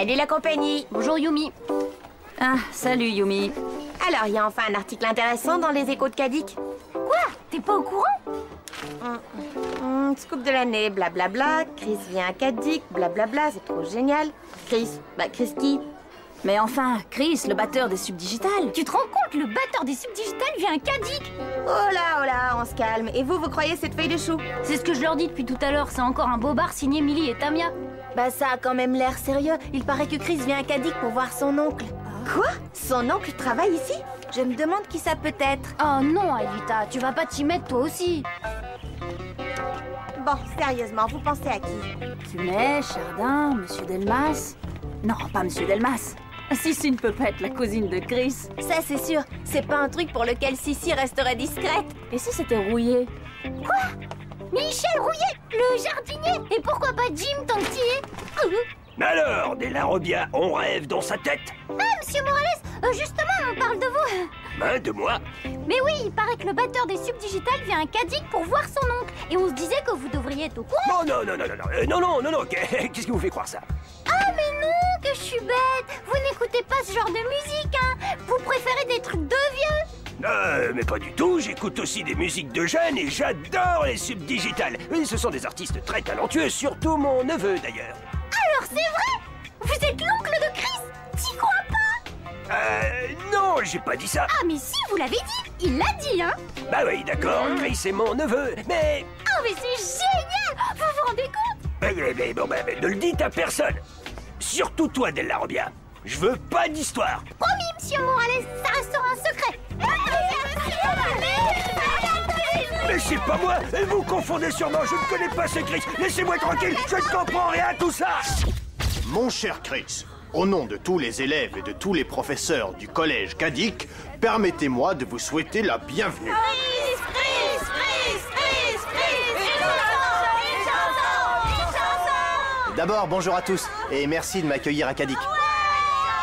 Salut la compagnie. Bonjour Yumi. Ah, salut Yumi. Alors, il y a enfin un article intéressant dans les échos de Cadix. Quoi? T'es pas au courant? Scoop de l'année, blablabla. Chris vient à Cadix, blablabla, c'est trop génial. Chris, Chris qui? Mais enfin, Chris, le batteur des Subdigitales. Tu te rends compte, le batteur des Subdigitales vient à Cadix? Oh là, on se calme. Et vous croyez cette feuille de chou? C'est ce que je leur dis depuis tout à l'heure, c'est encore un bobard signé Millie et Tamia. Bah ça a quand même l'air sérieux. Il paraît que Chris vient à Cadix pour voir son oncle. Quoi? Son oncle travaille ici? Je me demande qui ça peut être. Oh non, Aelita, tu vas pas t'y mettre toi aussi. Bon, sérieusement, vous pensez à qui? Fumet, Chardin, Monsieur Delmas. Non, pas Monsieur Delmas. Sissi ne peut pas être la cousine de Chris. Ça, c'est sûr. C'est pas un truc pour lequel Sissi resterait discrète. Et si c'était Rouillé? Quoi? Michel Rouillet, le jardinier? Et pourquoi pas Jim tant que t'y es? Mais alors, des Larobia, on rêve dans sa tête. Ah, monsieur Morales, justement, on parle de vous. Ben, de moi. Mais oui, il paraît que le batteur des Subdigitales vient à Cadix pour voir son oncle. Et on se disait que vous devriez être au courant. Non, qu'est-ce qui vous fait croire ça? Ah, mais non, que je suis bête. Vous n'écoutez pas ce genre de musique, hein. Vous préférez des trucs de vieux. Mais pas du tout, j'écoute aussi des musiques de jeunes et j'adore les Subdigitales. Oui, ce sont des artistes très talentueux, surtout mon neveu d'ailleurs. Alors c'est vrai? Vous êtes l'oncle de Chris? T'y crois pas? Non, j'ai pas dit ça. Ah mais si, vous l'avez dit. Il l'a dit, hein. Bah oui, d'accord, Chris est mon neveu, mais... Oh mais c'est génial. Vous vous rendez compte? Mais ne le dites à personne. Surtout toi, Della Robia. Je veux pas d'histoire. Promis, monsieur Morales, ça restera un secret. Mais c'est pas moi. Vous confondez sûrement, je ne connais pas ce Chris. Laissez-moi tranquille, je ne comprends rien à tout ça. Mon cher Chris, au nom de tous les élèves et de tous les professeurs du collège Cadix, permettez-moi de vous souhaiter la bienvenue. D'abord, bonjour à tous, et merci de m'accueillir à Cadix.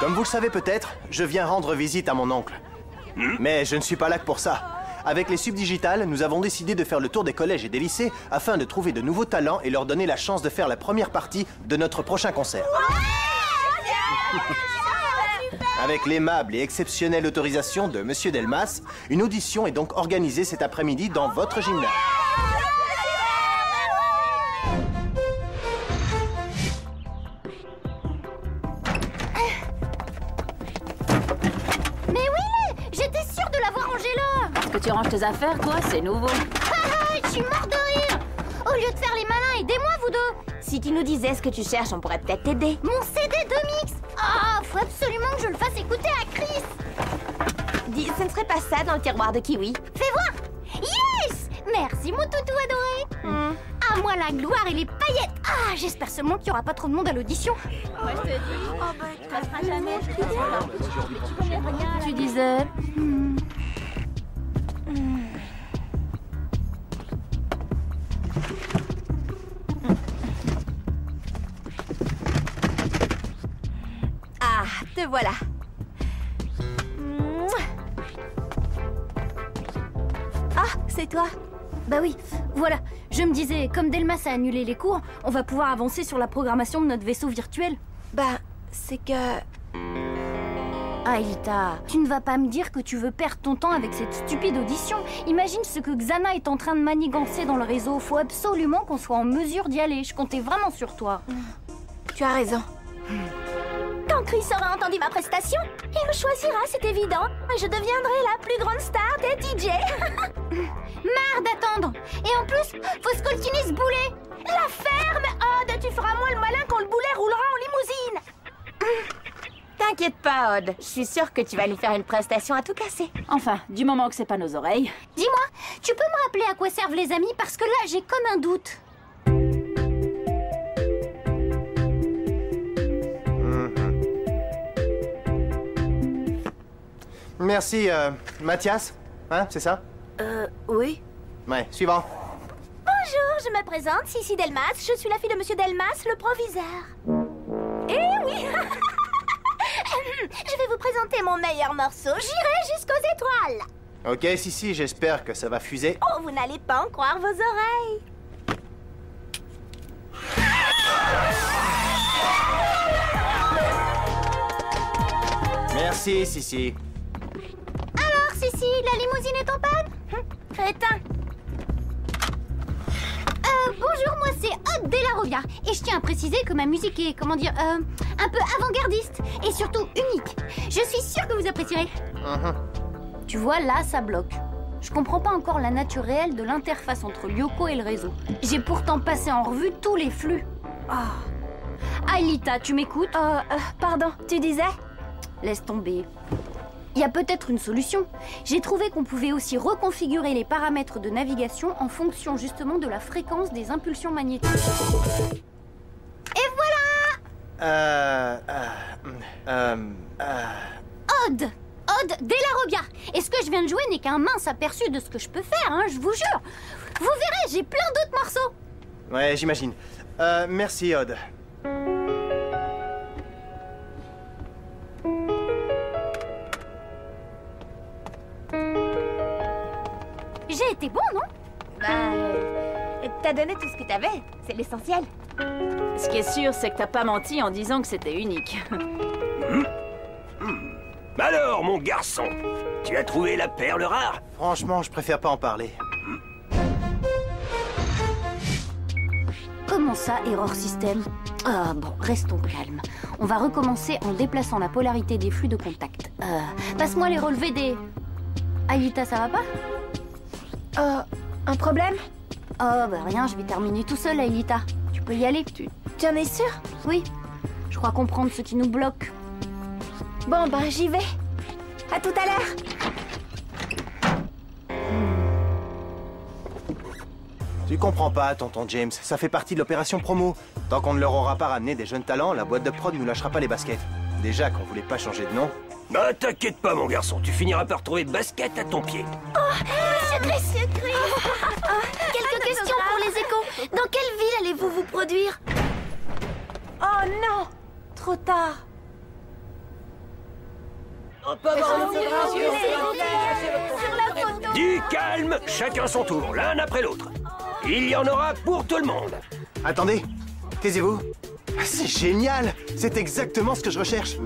Comme vous le savez peut-être, je viens rendre visite à mon oncle. Mais je ne suis pas là que pour ça. Avec les Subdigitales, nous avons décidé de faire le tour des collèges et des lycées afin de trouver de nouveaux talents et leur donner la chance de faire la première partie de notre prochain concert. Avec l'aimable et exceptionnelle autorisation de Monsieur Delmas, une audition est donc organisée cet après-midi dans votre gymnase. Mais oui, j'étais sûre de l'avoir rangé là. Parce que tu ranges tes affaires, toi, c'est nouveau. Je suis mort de rire. Au lieu de faire les malins, aidez-moi vous deux. Si tu nous disais ce que tu cherches, on pourrait peut-être t'aider. Mon CD de mix. Ah, faut absolument que je le fasse écouter à Chris. Dis, ce ne serait pas ça dans le tiroir de Kiwi? Fais voir. Yes. Merci mon toutou adoré. À moi la gloire et les paillettes. Ah, j'espère seulement qu'il n'y aura pas trop de monde à l'audition. Moi, je te dis. Oh, bah, tu passeras jamais. Tu connais rien. Tu disais. Ah, te voilà. Ah, c'est toi. Bah oui, voilà. Je me disais, comme Delmas a annulé les cours, on va pouvoir avancer sur la programmation de notre vaisseau virtuel. Bah, c'est que... Aelita, tu ne vas pas me dire que tu veux perdre ton temps avec cette stupide audition. Imagine ce que Xana est en train de manigancer dans le réseau. Faut absolument qu'on soit en mesure d'y aller. Je comptais vraiment sur toi. Tu as raison. Quand Chris aura entendu ma prestation, il me choisira, c'est évident. Je deviendrai la plus grande star des DJ. Marre d'attendre. Et en plus, faut scoltiner ce boulet. La ferme. Odd, tu feras moins le malin quand le boulet roulera en limousine. T'inquiète pas, Odd. Je suis sûre que tu vas nous faire une prestation à tout casser. Enfin, du moment que c'est pas nos oreilles. Dis-moi, tu peux me rappeler à quoi servent les amis? Parce que là, j'ai comme un doute. Merci, Mathias, hein, c'est ça? Oui. Ouais, suivant. Bonjour, je me présente, Sissi Delmas. Je suis la fille de Monsieur Delmas, le proviseur. Eh oui. Je vais vous présenter mon meilleur morceau. J'irai jusqu'aux étoiles. Ok, Sissi, j'espère que ça va fuser. Oh, vous n'allez pas en croire vos oreilles. Merci, Sissi. Alors, Sissi, la limousine est en panne? Crétin. Bonjour, moi c'est Aude Delarovia. Et je tiens à préciser que ma musique est, comment dire, un peu avant-gardiste. Et surtout unique. Je suis sûre que vous apprécierez. Tu vois, là, ça bloque. Je comprends pas encore la nature réelle de l'interface entre Lyoko et le réseau. J'ai pourtant passé en revue tous les flux. Aelita, tu m'écoutes? Pardon, tu disais? Laisse tomber. Il y a peut-être une solution. J'ai trouvé qu'on pouvait aussi reconfigurer les paramètres de navigation en fonction justement de la fréquence des impulsions magnétiques. Et voilà! Aude Delarovia. Et ce que je viens de jouer n'est qu'un mince aperçu de ce que je peux faire, hein, je vous jure. Vous verrez, j'ai plein d'autres morceaux. Ouais, j'imagine. Merci, Aude. J'ai été bon, non? T'as donné tout ce que t'avais, c'est l'essentiel. Ce qui est sûr, c'est que t'as pas menti en disant que c'était unique. Alors, mon garçon, tu as trouvé la perle rare? Franchement, je préfère pas en parler. Comment ça, erreur système? Ah bon, restons calmes. On va recommencer en déplaçant la polarité des flux de contact. Passe-moi les relevés des... Aelita, ça va pas? Un problème? Oh, bah rien, je vais terminer tout seul, Aelita. Tu peux y aller? Tu en es sûr? Oui. Je crois comprendre ce qui nous bloque. Bon, ben j'y vais. À tout à l'heure. Tu comprends pas, tonton James. Ça fait partie de l'opération promo. Tant qu'on ne leur aura pas ramené des jeunes talents, la boîte de prod nous lâchera pas les baskets. Déjà qu'on voulait pas changer de nom. Bah, t'inquiète pas, mon garçon, tu finiras par trouver basket à ton pied. Monsieur Chris. Quelques questions pour les échos. Dans quelle ville allez-vous vous produire? Oh non! Trop tard. Du calme, chacun son tour, l'un après l'autre. Il y en aura pour tout le monde. Attendez, taisez-vous. C'est génial! C'est exactement ce que je recherche.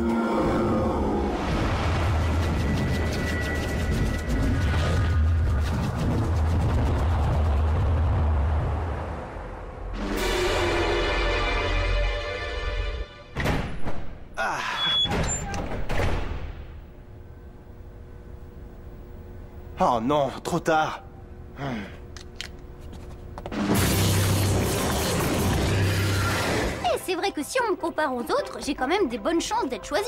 Oh non, trop tard. Et c'est vrai que si on me compare aux autres, j'ai quand même des bonnes chances d'être choisie.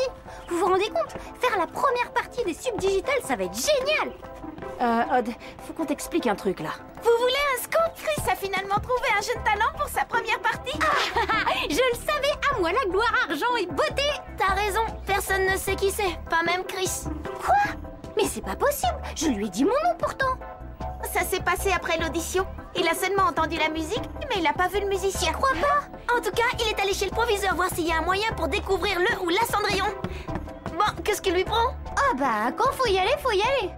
Vous vous rendez compte? Faire la première partie des subdigitales, ça va être génial! Aude, faut qu'on t'explique un truc, là. Vous voulez un scoop? Chris a finalement trouvé un jeune talent pour sa première partie. Je le savais, à moi la gloire, argent et beauté! T'as raison, personne ne sait qui c'est, pas même Chris. Quoi? Mais c'est pas possible, je lui ai dit mon nom pourtant! Ça s'est passé après l'audition. Il a seulement entendu la musique, mais il a pas vu le musicien. Je crois pas! En tout cas, il est allé chez le proviseur voir s'il y a un moyen pour découvrir le ou la Cendrillon. Bon, qu'est-ce qui lui prend? Ah bah, quand faut y aller, faut y aller!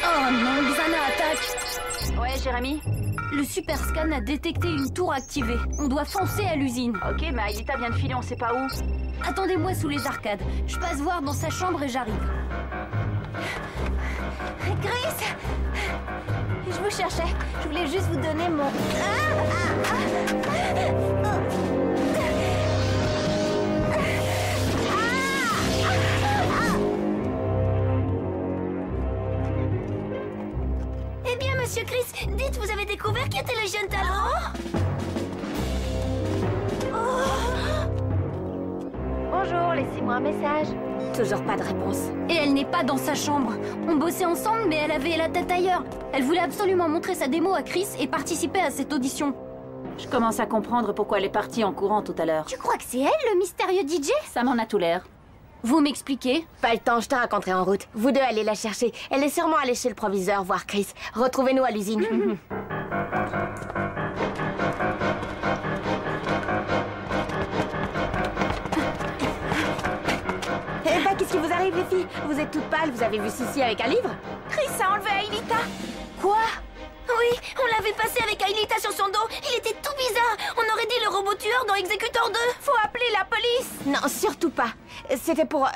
Oh non, Xana attaque! Ouais, Jérémy? Le super scan a détecté une tour activée. On doit foncer à l'usine. Ok, mais Aelita vient de filer, on sait pas où. Attendez-moi sous les arcades. Je passe voir dans sa chambre et j'arrive. Chris! Je vous cherchais. Je voulais juste vous donner mon... Eh bien, monsieur Chris, dites, vous avez découvert qui était le jeune talent? Bonjour, laissez-moi un message. Toujours pas de réponse. Et elle n'est pas dans sa chambre. On bossait ensemble, mais elle avait la tête ailleurs. Elle voulait absolument montrer sa démo à Chris et participer à cette audition. Je commence à comprendre pourquoi elle est partie en courant tout à l'heure. Tu crois que c'est elle, le mystérieux DJ? Ça m'en a tout l'air. Vous m'expliquez? Pas le temps, je te raconterai en route. Vous deux allez la chercher. Elle est sûrement allée chez le proviseur voir Chris. Retrouvez-nous à l'usine. Eh ben, qu'est-ce qui vous arrive, les filles? Vous êtes toutes pâles, vous avez vu Sissi avec un livre? Chris a enlevé Aelita. Quoi? Oui, on l'avait passé avec Aelita sur son dos. Il était tout bizarre. On aurait dit le robot tueur dans Executor 2. Faut appeler la police. Non, surtout pas. C'était pour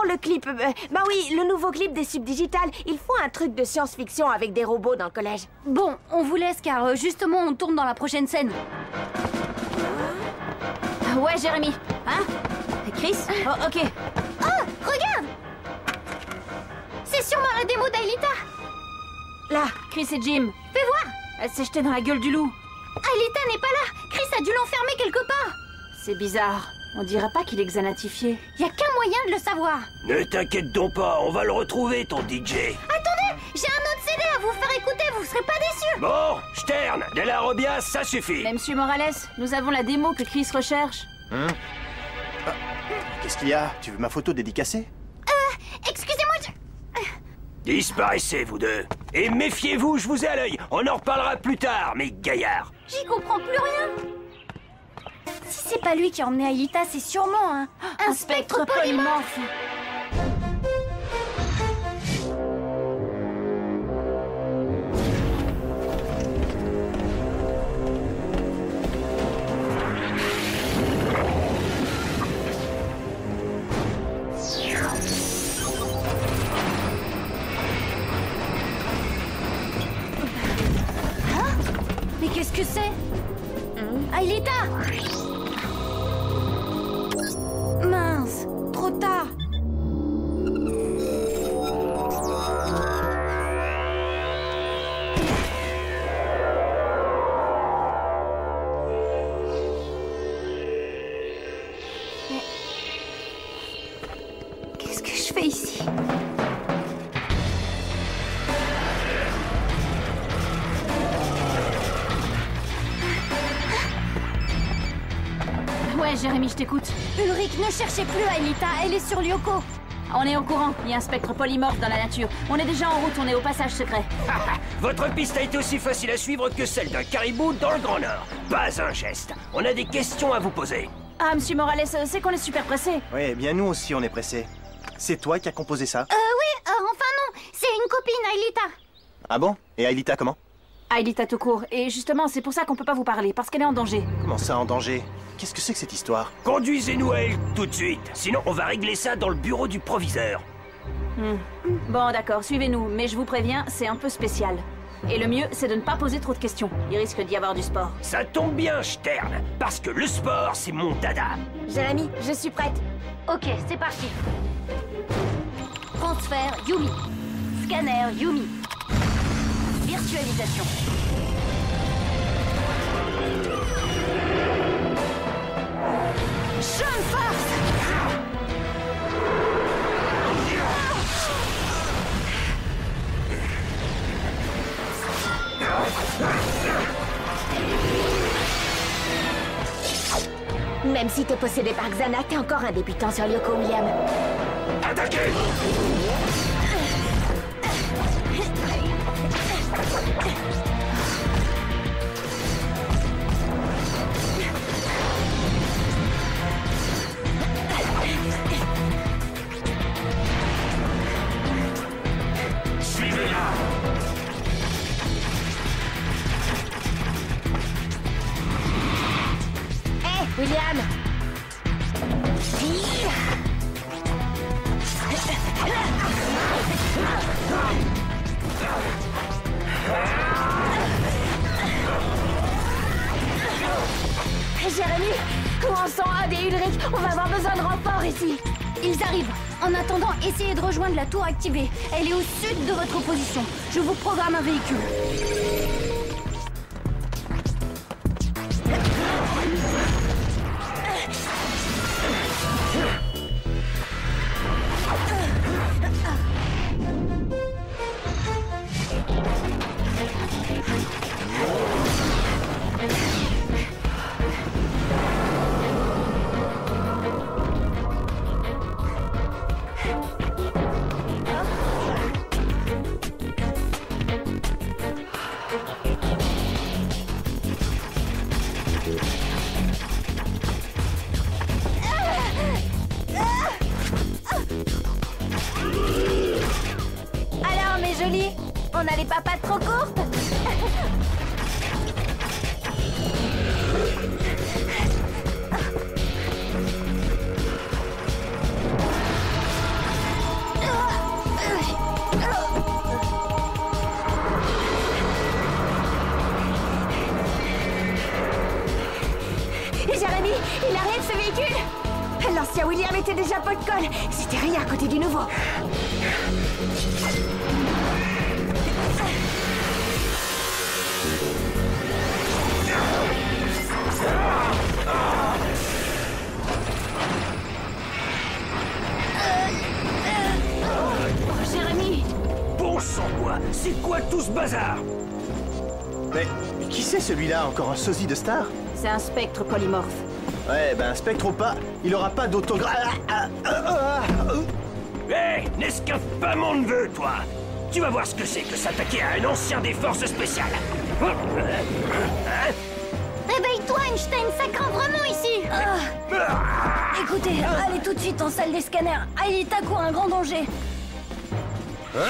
le clip. Bah oui, le nouveau clip des Subdigitales. Il faut un truc de science-fiction avec des robots dans le collège. Bon, on vous laisse car justement on tourne dans la prochaine scène. Ouais, Jérémy. Hein? Et Chris? Oh, ok. Oh, regarde! C'est sûrement la démo d'Aelita. Là, Chris et Jim. Fais voir! Elle s'est jetée dans la gueule du loup. Aelita n'est pas là. Chris a dû l'enfermer quelque part. C'est bizarre. On dirait pas qu'il est xanatifié. Y a qu'un moyen de le savoir. Ne t'inquiète donc pas, on va le retrouver, ton DJ. Attendez, j'ai un autre CD à vous faire écouter, vous serez pas déçus. Bon, Stern, de la Robia, ça suffit. Mais Monsieur Morales, nous avons la démo que Chris recherche. Qu'est-ce qu'il y a? Tu veux ma photo dédicacée? Excusez-moi, Disparaissez, vous deux. Et méfiez-vous, je vous ai à l'œil. On en reparlera plus tard, mes gaillards. j'y comprends plus rien. Si c'est pas lui qui a emmené Aelita, c'est sûrement Un spectre polymorphe. Mais qu'est-ce que c'est? Aelita! Mince, trop tard. Mais qu'est-ce que je fais ici? Ouais, Jérémy, je t'écoute. Ulrich, ne cherchez plus Aelita, elle est sur Lyoko. On est au courant, il y a un spectre polymorphe dans la nature. On est déjà en route, on est au passage secret. Votre piste a été aussi facile à suivre que celle d'un caribou dans le Grand Nord. Pas un geste. On a des questions à vous poser. Ah, Monsieur Morales, c'est qu'on est super pressé. Oui, eh bien nous aussi on est pressés. C'est toi qui as composé ça? Oui, enfin non, c'est une copine, Aelita. Ah bon? Et Aelita comment? Aelita tout court. Et justement, c'est pour ça qu'on peut pas vous parler, parce qu'elle est en danger. Comment ça en danger? Qu'est-ce que c'est que cette histoire? Conduisez-nous à elle tout de suite. Sinon, on va régler ça dans le bureau du proviseur. Bon, d'accord, suivez-nous, mais je vous préviens, c'est un peu spécial. Et le mieux, c'est de ne pas poser trop de questions. Il risque d'y avoir du sport. Ça tombe bien, Stern, parce que le sport, c'est mon dada. Jérémy, je suis prête. Ok, c'est parti. Transfert Yumi. Scanner Yumi. Virtualisation. Champ de force. Même si t'es possédé par Xana, t'es encore un débutant sur Lyoko, William. Attaquez! Suivez-la! Hé, William! Jérémy, où en sont Odd et Ulrich? On va avoir besoin de renfort ici. Ils arrivent. En attendant, essayez de rejoindre la tour activée. Elle est au sud de votre position. Je vous programme un véhicule. Alors, mes jolis, on a les papates trop courtes? Jérémy, il arrive ce véhicule! L'ancien William était déjà pot de colle. C'était rien à côté du nouveau. Jérémy! Bon sang, quoi? C'est quoi tout ce bazar? Mais qui c'est celui-là? Encore un sosie de star? C'est un spectre polymorphe. Ouais, ben spectre ou pas, il aura pas d'autographe. Hé, n'escaffe pas mon neveu, toi! Tu vas voir ce que c'est que s'attaquer à un ancien des forces spéciales! Hein? Réveille-toi, Einstein, ça craint vraiment ici! Écoutez, allez tout de suite en salle des scanners. Aelita court un grand danger. Mais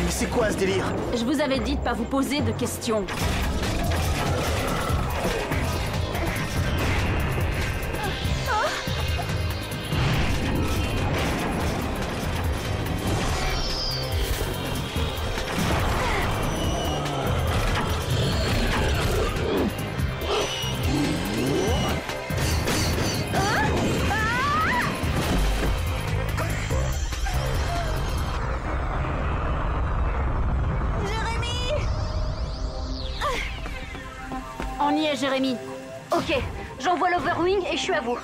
c'est quoi ce délire? Je vous avais dit de pas vous poser de questions. On y est, Jérémy. Ok, j'envoie l'Overwing et je suis à vous.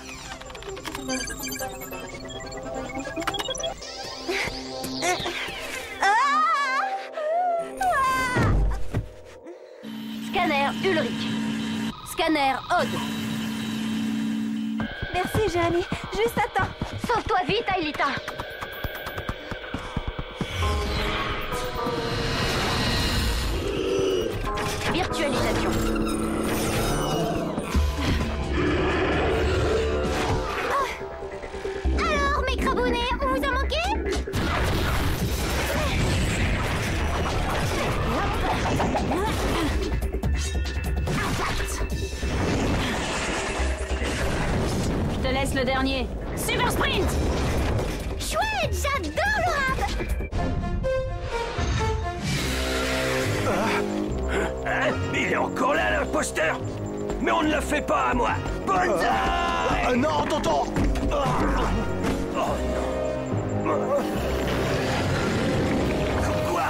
Scanner Ulrich. Scanner Odd. Merci, Jérémy. Juste à temps. Sauve-toi vite, Aelita. Virtualisation. Alors, mes crabonnets, on vous a manqué? Je te laisse le dernier. Super Sprint! Chouette, j'adore le rap! Hein? Il est encore là, l'imposteur! Mais on ne la fait pas à moi! Banzai! Non, tonton! Oh non! Quoi?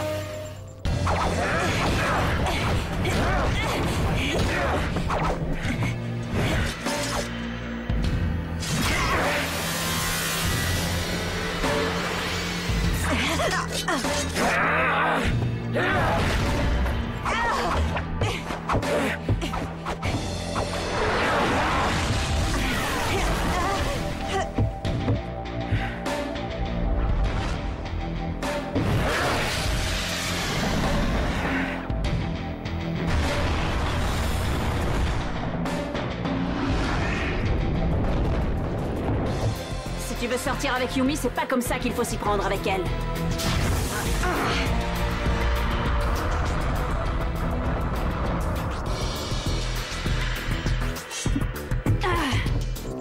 Si tu veux sortir avec Yumi, c'est pas comme ça qu'il faut s'y prendre avec elle.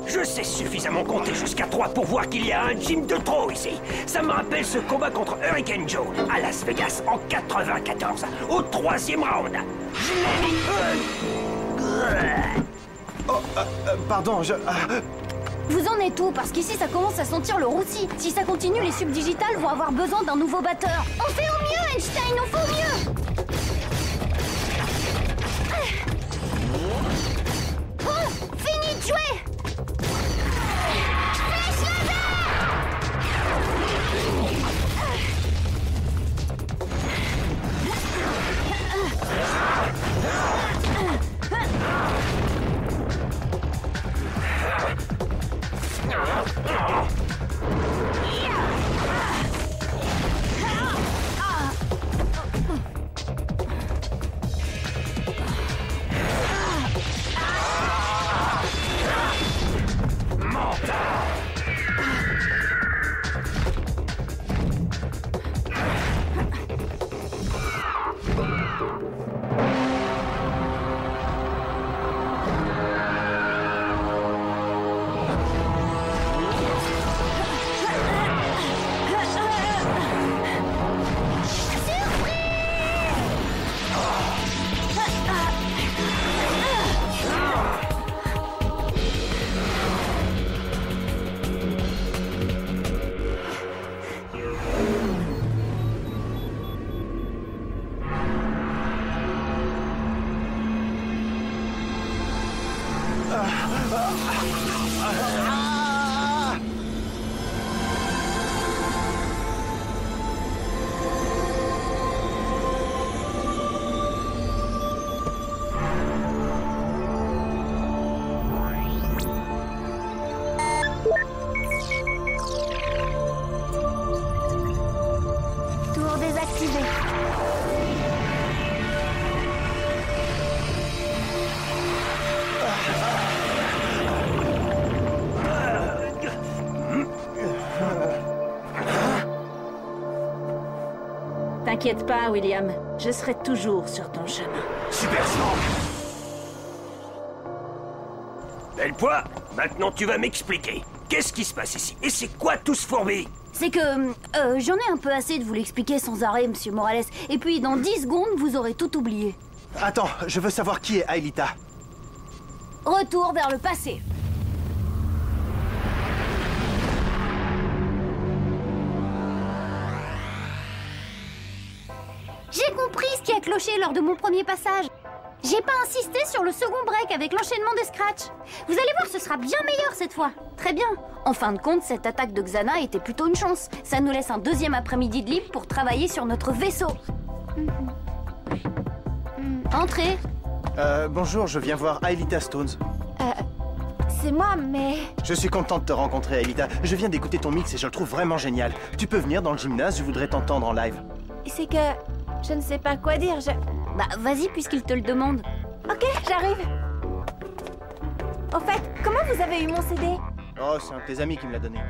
Je sais suffisamment compter jusqu'à 3 pour voir qu'il y a un gym de trop ici. Ça me rappelle ce combat contre Hurricane Joe à Las Vegas en 94, au 3e round. Je l'ai mis... Pardon, Vous en êtes où? Parce qu'ici, ça commence à sentir le roussi. Si ça continue, les subdigitales vont avoir besoin d'un nouveau batteur. On fait au mieux, Einstein, on fait au mieux! Bon, fini de jouer! Flèche T'inquiète pas, William. Je serai toujours sur ton chemin. Super Slank. Belle poids, maintenant tu vas m'expliquer. Qu'est-ce qui se passe ici? Et c'est quoi tout ce fourbi? C'est que j'en ai un peu assez de vous l'expliquer sans arrêt, monsieur Morales. Et puis dans 10 secondes, vous aurez tout oublié. Attends, je veux savoir qui est Aelita. Retour vers le passé. J'ai compris ce qui a cloché lors de mon premier passage. J'ai pas insisté sur le second break avec l'enchaînement des scratchs. Vous allez voir, ce sera bien meilleur cette fois. Très bien. En fin de compte, cette attaque de Xana était plutôt une chance. Ça nous laisse un deuxième après-midi de libre pour travailler sur notre vaisseau. Entrez. Bonjour, je viens voir Aelita Stones. C'est moi, mais... Je suis content de te rencontrer, Aelita. Je viens d'écouter ton mix et je le trouve vraiment génial. Tu peux venir dans le gymnase, je voudrais t'entendre en live. C'est que... je ne sais pas quoi dire, Bah, vas-y, puisqu'il te le demande. Ok, j'arrive. Au fait, comment vous avez eu mon CD? Oh, c'est un de tes amis qui me l'a donné.